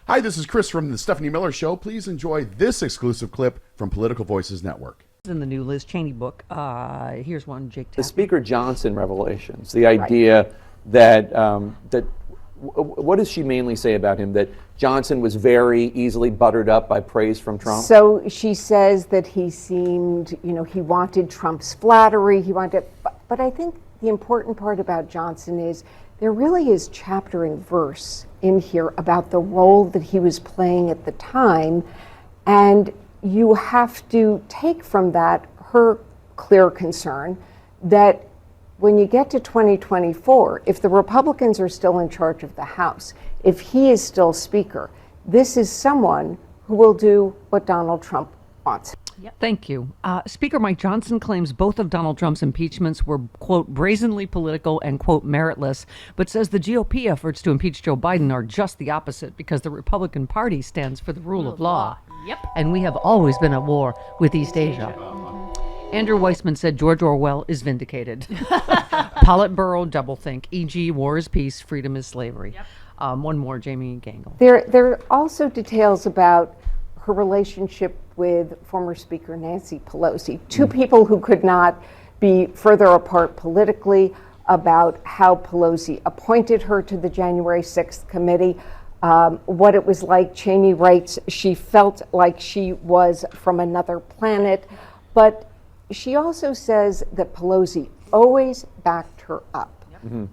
Hi, this is Chris from the Stephanie Miller Show. Please enjoy this exclusive clip from Political Voices Network. In the new Liz Cheney book, here's one, Jake. The Speaker Johnson revelations, the idea that, what does she mainly say about him? That Johnson was very easily buttered up by praise from Trump? So she says that he seemed, he wanted Trump's flattery, but I think the important part about Johnson is there really is chapter and verse in here about the role that he was playing at the time, and you have to take from that her clear concern that when you get to 2024, if the Republicans are still in charge of the House, if he is still Speaker, this is someone who will do what Donald Trump wants. Yep. Thank you. Speaker Mike Johnson claims both of Donald Trump's impeachments were, quote, brazenly political and, quote, meritless, but says the GOP efforts to impeach Joe Biden are just the opposite because the Republican Party stands for the rule of law. Yep. And we have always been at war with East Asia. Andrew Weissman said George Orwell is vindicated. Politburo doublethink, e.g. war is peace, freedom is slavery. Yep. One more, Jamie Gangle. There are also details about her relationship with former Speaker Nancy Pelosi, two people who could not be further apart politically, about how Pelosi appointed her to the January 6th committee, what it was like. Cheney writes she felt like she was from another planet, but she also says that Pelosi always backed her up.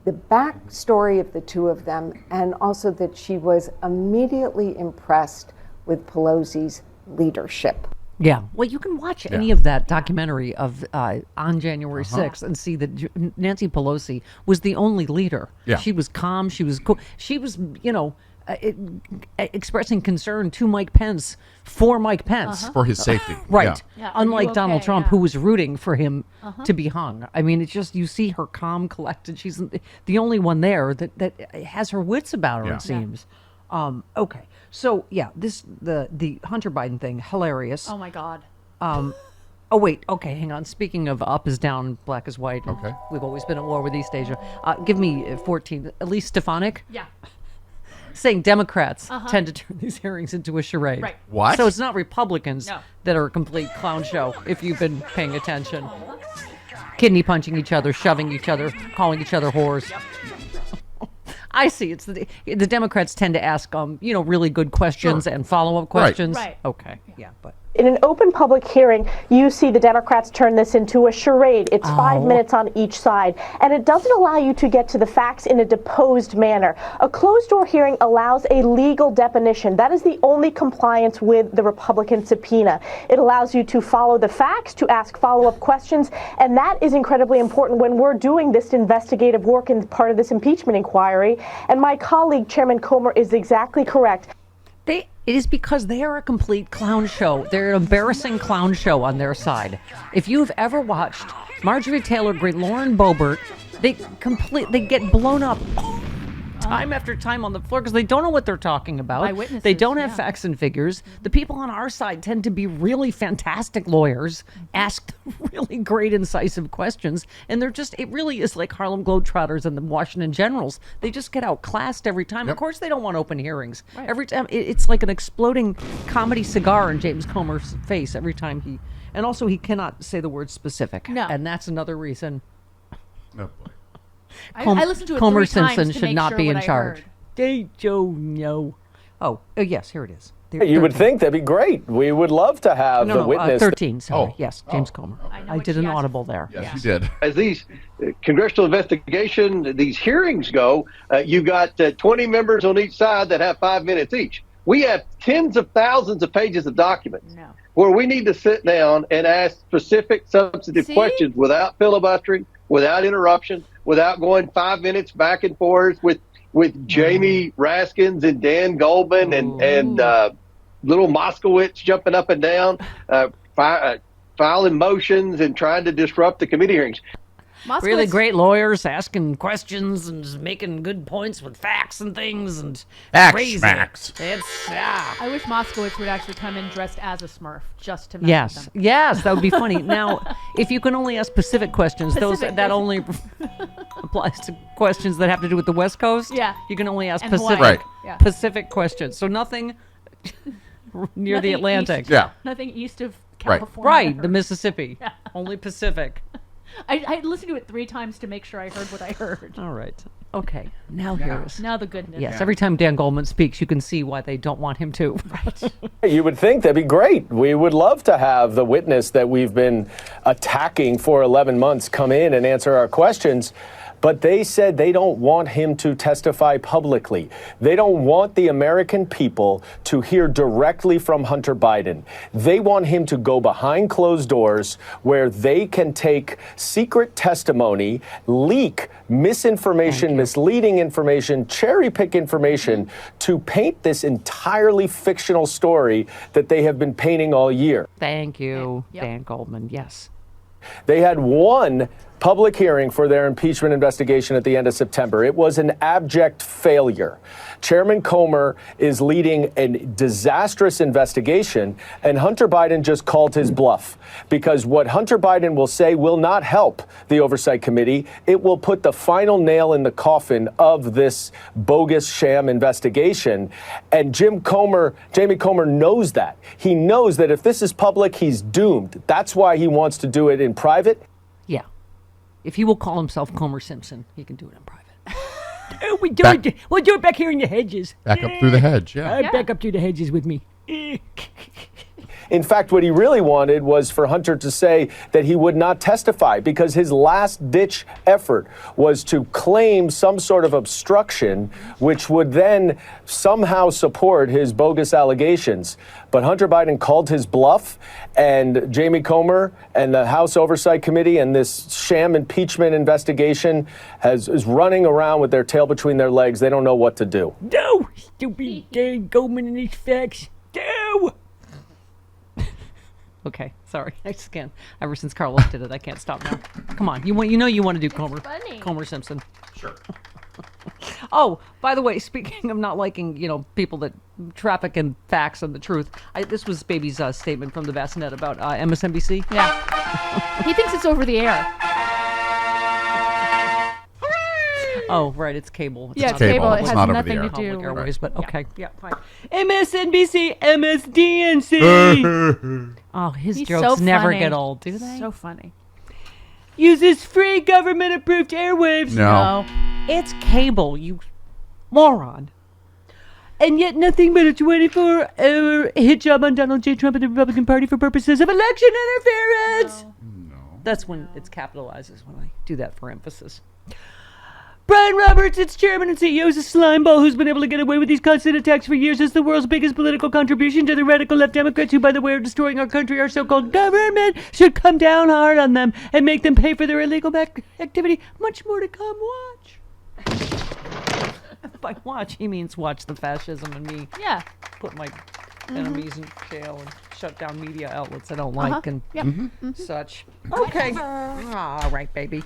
The backstory of the two of them, and also that she was immediately impressed with Pelosi's leadership. Yeah, well, you can watch any of that documentary of on January 6th and see that Nancy Pelosi was the only leader. Yeah. She was calm. She was cool. She was, expressing concern to Mike Pence for Mike Pence. For his safety. Right. Yeah. Unlike Okay, Donald Trump, yeah. who was rooting for him to be hung. I mean, it's just, you see her calm, collected. She's the only one there that has her wits about her, it seems. Okay. So, yeah, the Hunter Biden thing, hilarious. Oh, my God. Oh, wait. Okay, hang on. Speaking of up is down, black is white. Okay. We've always been at war with East Asia. Give me 14. Elise Stefanik Yeah. saying Democrats tend to turn these hearings into a charade. Right. What? So it's not Republicans No. that are a complete clown show, if you've been paying attention. Kidney punching each other, shoving each other, calling each other whores. I see. It's the Democrats tend to ask, really good questions and follow-up questions. Right. Okay. Yeah, but. In an open public hearing, you see the Democrats turn this into a charade. It's 5 minutes on each side, and it doesn't allow you to get to the facts in a deposed manner. A closed-door hearing allows a legal definition. That is the only compliance with the Republican subpoena. It allows you to follow the facts, to ask follow-up questions, and that is incredibly important when we're doing this investigative work and part of this impeachment inquiry. And my colleague, Chairman Comer, is exactly correct. It is because they are a complete clown show. They're an embarrassing clown show on their side. If you've ever watched Marjorie Taylor Greene, Lauren Boebert, they get blown up time after time on the floor because they don't know what they're talking about. Eyewitnesses, They don't have facts and figures. The people on our side tend to be really fantastic lawyers, ask really great incisive questions, and it really is like Harlem Globetrotters and the Washington Generals. They just get outclassed every time. Of course they don't want open hearings. Right. Every time it's like an exploding comedy cigar in James Comer's face every time and also he cannot say the word specific. No. And that's another reason. Oh, boy. I listened to it Comer 3 times Simpson to should make not sure be what in I charge. heard. Hey, Joe, no. Oh, yes, here it is. You would think that'd be great. We would love to have the witness. 13, sorry. Oh. Yes, James Comer. know I what did she an asked. audible there. Yes, you did. As these congressional investigation, these hearings go, you got 20 members on each side that have 5 minutes each. We have tens of thousands of pages of documents where we need to sit down and ask specific substantive questions without filibustering, without interruption, without going 5 minutes back and forth with Jamie Raskins and Dan Goldman and little Moskowitz jumping up and down, filing motions and trying to disrupt the committee hearings. really great lawyers asking questions and just making good points with facts and things and crazy. Facts. It's I wish Moskowitz would actually come in dressed as a Smurf just to mess with them. Yes, that would be funny. Now, if you can only ask specific questions, that only applies to questions that have to do with the West Coast. Yeah. You can only ask And Pacific Hawaii. Right. Yeah. Pacific questions. So nothing near the Nothing Atlantic. east- Yeah. Nothing east of Right. California. Right, the Mississippi. Only Pacific. I listened to it 3 times to make sure I heard what I heard. All right. Okay. Now here's. Now the goodness. Yes, every time Dan Goldman speaks, you can see why they don't want him to. You would think that'd be great. We would love to have the witness that we've been attacking for 11 months come in and answer our questions. But they said they don't want him to testify publicly. They don't want the American people to hear directly from Hunter Biden. They want him to go behind closed doors where they can take secret testimony, leak misinformation, misleading information, cherry pick information to paint this entirely fictional story that they have been painting all year. Thank you, Yep. Dan Goldman. Yes. They had one public hearing for their impeachment investigation at the end of September. It was an abject failure. Chairman Comer is leading a disastrous investigation, and Hunter Biden just called his bluff because what Hunter Biden will say will not help the Oversight Committee. It will put the final nail in the coffin of this bogus sham investigation. And Jamie Comer knows that. He knows that if this is public, he's doomed. That's why he wants to do it in private. Yeah. If he will call himself Comer Simpson, he can do it in private. We'll do it back here in the hedges. Back up through the hedge. Yeah. Back up through the hedges with me. In fact, what he really wanted was for Hunter to say that he would not testify because his last-ditch effort was to claim some sort of obstruction, which would then somehow support his bogus allegations. But Hunter Biden called his bluff, and Jamie Comer and the House Oversight Committee and this sham impeachment investigation is running around with their tail between their legs. They don't know what to do. No! Stupid Dan Goldman and his facts. No! Okay, sorry. I just can't. Ever since Carlos did it, I can't stop now. Come on. You want to do Comer. funny. Comer Simpson. Sure. Oh, by the way, speaking of not liking, people that traffic in facts and the truth, this was Baby's statement from the bassinet about MSNBC. Yeah. He thinks it's over the air. Oh, right. It's cable. Yeah, It's cable. cable. It It's has not over nothing the to air. do Public with Airways, but okay. Yeah, fine. MSNBC, MSDNC Oh, his He's jokes so never funny. get old, do they? So funny. uses free government-approved airwaves. No. It's cable, you moron. And yet nothing but a 24-hour hit job on Donald J. Trump and the Republican Party for purposes of election interference. That's when it's capitalizes, when I do that for emphasis. Brian Roberts, its chairman and CEO, is a slimeball who's been able to get away with these constant attacks for years as the world's biggest political contribution to the radical left Democrats who, by the way, are destroying our country. Our so-called government should come down hard on them and make them pay for their illegal activity. Much more to come. Watch. By watch, he means watch the fascism and me Yeah. put my enemies in jail and shut down media outlets I don't like and Yep. such. Okay. All right, baby.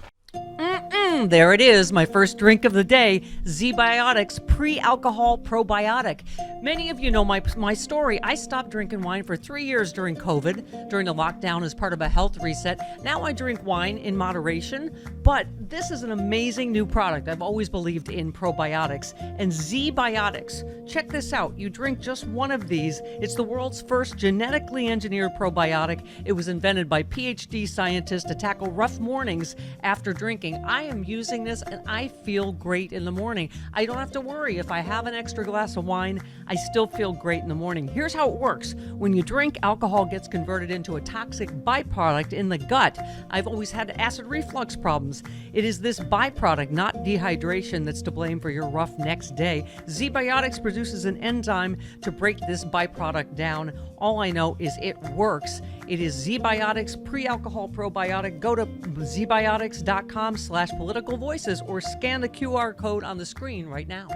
There it is, my first drink of the day, Z-Biotics pre-alcohol probiotic. Many of you know my story. I stopped drinking wine for 3 years during COVID, during the lockdown as part of a health reset. Now I drink wine in moderation, but this is an amazing new product. I've always believed in probiotics. And Z-Biotics, check this out. You drink just one of these. It's the world's first genetically engineered probiotic. It was invented by PhD scientists to tackle rough mornings after drinking. I am using this and I feel great in the morning. I don't have to worry if I have an extra glass of wine, I still feel great in the morning. Here's how it works. When you drink, alcohol gets converted into a toxic byproduct in the gut. I've always had acid reflux problems. It is this byproduct, not dehydration, that's to blame for your rough next day. Z-Biotics produces an enzyme to break this byproduct down. All I know is it works. It is Z-Biotics pre-alcohol probiotic. Go to zbiotics.com/politicalvoices or scan the QR code on the screen right now.